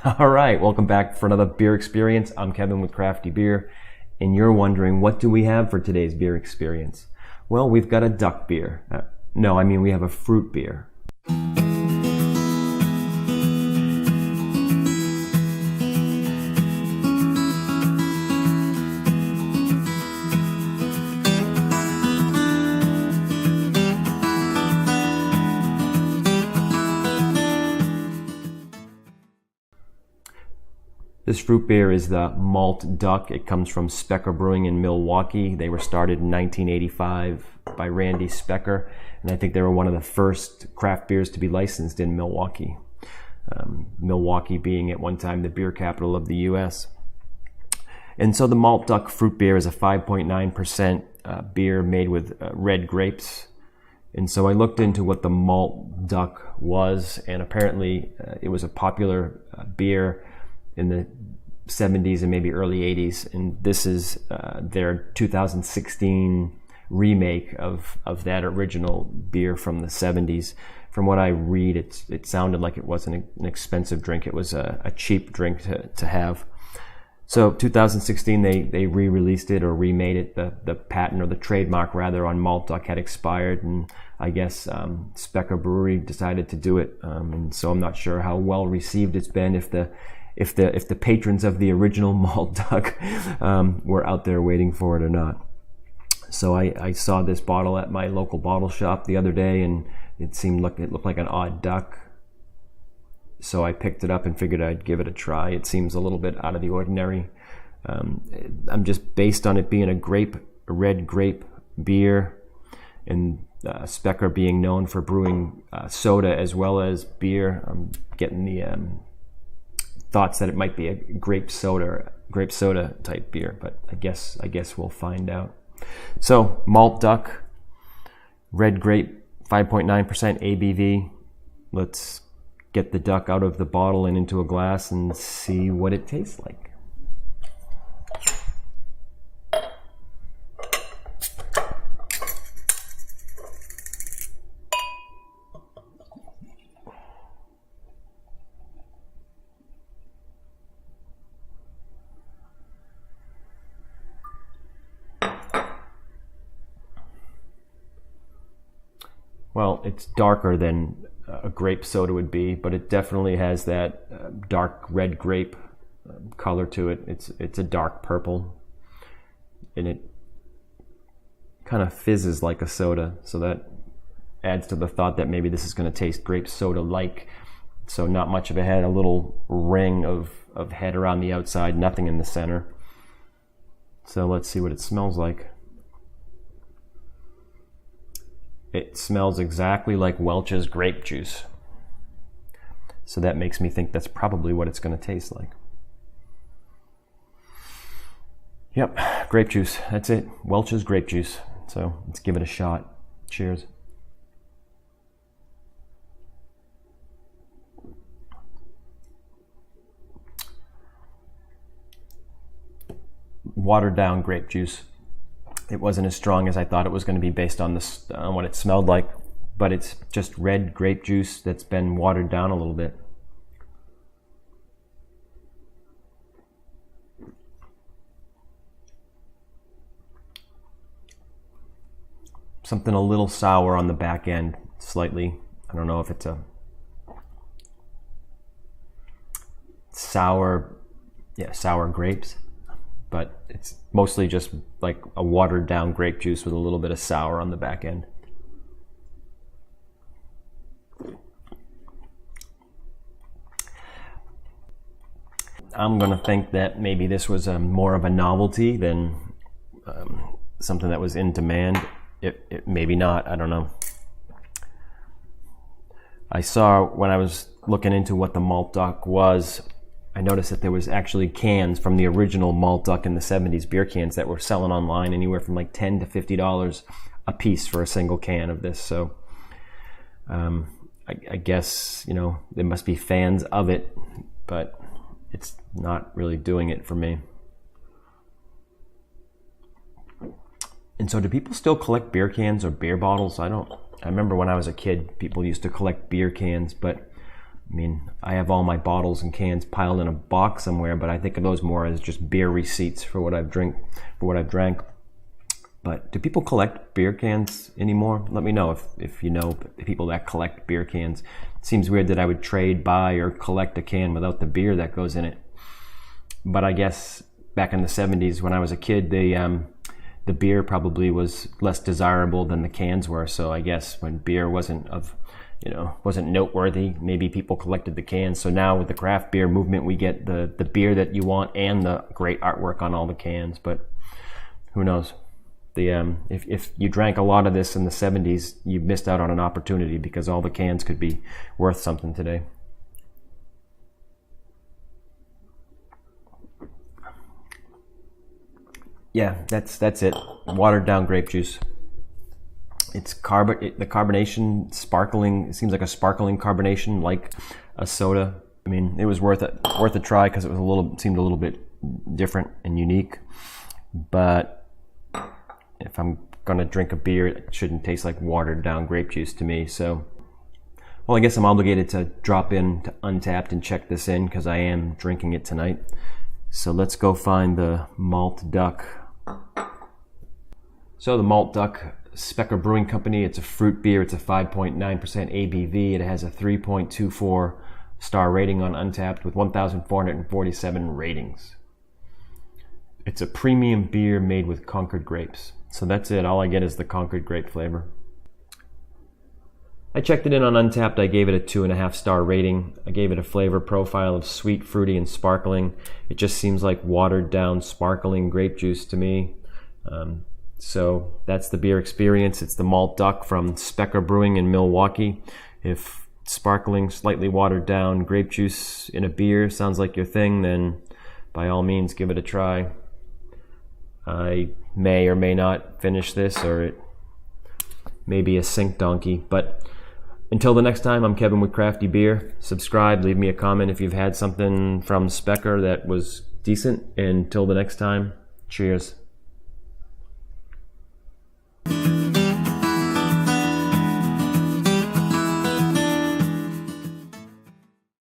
All right, welcome back for another beer experience. I'm Kevin with CrafTeeBeer, and you're wondering, what do we have for today's beer experience? Well, we've got a duck beer. We have a fruit beer. This fruit beer is the Malt Duck. It comes from Sprecher Brewing in Milwaukee. They were started in 1985 by Randy Sprecher, and I think they were one of the first craft beers to be licensed in Milwaukee. Milwaukee being at one time the beer capital of the U.S. And so the Malt Duck fruit beer is a 5.9% beer made with red grapes. And so I looked into what the Malt Duck was, and apparently it was a popular beer in the 70s and maybe early 80s, and this is their 2016 remake of that original beer from the 70s. From what I read, it sounded like it wasn't an expensive drink. It was a cheap drink to have. So 2016 they re-released it or remade it. The patent, or the trademark rather, on Malt Duck had expired, and I guess Sprecher Brewery decided to do it. And so I'm not sure how well received it's been, if the patrons of the original Malt Duck were out there waiting for it or not. So I saw this bottle at my local bottle shop the other day, and it looked like an odd duck. So I picked it up and figured I'd give it a try. It seems a little bit out of the ordinary. I'm just based on it being a red grape beer, and Sprecher being known for brewing soda as well as beer. I'm getting the thoughts that it might be a grape soda type beer, but I guess we'll find out. So Malt Duck, red grape, 5.9% ABV. Let's get the duck out of the bottle and into a glass and see what it tastes like. Well, it's darker than a grape soda would be, but it definitely has that dark red grape color to it. It's a dark purple, and it kind of fizzes like a soda, so that adds to the thought that maybe this is going to taste grape soda-like. So not much of a head, a little ring of head around the outside, nothing in the center. So let's see what it smells like. It smells exactly like Welch's grape juice. So that makes me think that's probably what it's going to taste like. Yep, grape juice. That's it. Welch's grape juice. So let's give it a shot. Cheers. Watered down grape juice. It wasn't as strong as I thought it was going to be based on what it smelled like, but it's just red grape juice that's been watered down a little bit. Something a little sour on the back end, slightly. I don't know if it's a sour grapes, but it's mostly just like a watered down grape juice with a little bit of sour on the back end. I'm gonna think that maybe this was more of a novelty than something that was in demand. It maybe not, I don't know. I saw when I was looking into what the Malt Duck was, I noticed that there was actually cans from the original Malt Duck in the 70s, beer cans that were selling online anywhere from like $10 to $50 a piece for a single can of this. So I guess, there must be fans of it, but it's not really doing it for me. And so do people still collect beer cans or beer bottles? I remember when I was a kid, people used to collect beer cans, but I mean, I have all my bottles and cans piled in a box somewhere, but I think of those more as just beer receipts for what I've drank. But do people collect beer cans anymore? Let me know if you know people that collect beer cans. It seems weird that I would trade, buy, or collect a can without the beer that goes in it. But I guess back in the 70s when I was a kid, the beer probably was less desirable than the cans were. So I guess when beer wasn't noteworthy, maybe people collected the cans. So now with the craft beer movement, we get the beer that you want and the great artwork on all the cans. But who knows? If you drank a lot of this in the 70s, you missed out on an opportunity because all the cans could be worth something today. Yeah, that's it. Watered down grape juice. It's the carbonation, sparkling. It seems like a sparkling carbonation, like a soda. I mean, it was worth a try because it seemed a little bit different and unique. But if I'm gonna drink a beer, it shouldn't taste like watered down grape juice to me. So, well, I guess I'm obligated to drop in to Untapped and check this in because I am drinking it tonight. So let's go find the Malt Duck. So the Malt Duck, Sprecher Brewing Company, it's a fruit beer. It's a 5.9% ABV. It has a 3.24 star rating on Untapped with 1,447 ratings. It's a premium beer made with Concord grapes. So that's it. All I get is the Concord grape flavor. I checked it in on Untapped. I gave it a 2.5 star rating. I gave it a flavor profile of sweet, fruity, and sparkling. It just seems like watered down sparkling grape juice to me. So that's the beer experience. It's the Malt Duck from Sprecher Brewing in Milwaukee. If sparkling, slightly watered down grape juice in a beer sounds like your thing, then by all means give it a try. I may or may not finish this, or it may be a sink donkey. But until the next time, I'm Kevin with CrafTeeBeer. Subscribe, leave me a comment if you've had something from Sprecher that was decent. And until the next time, cheers.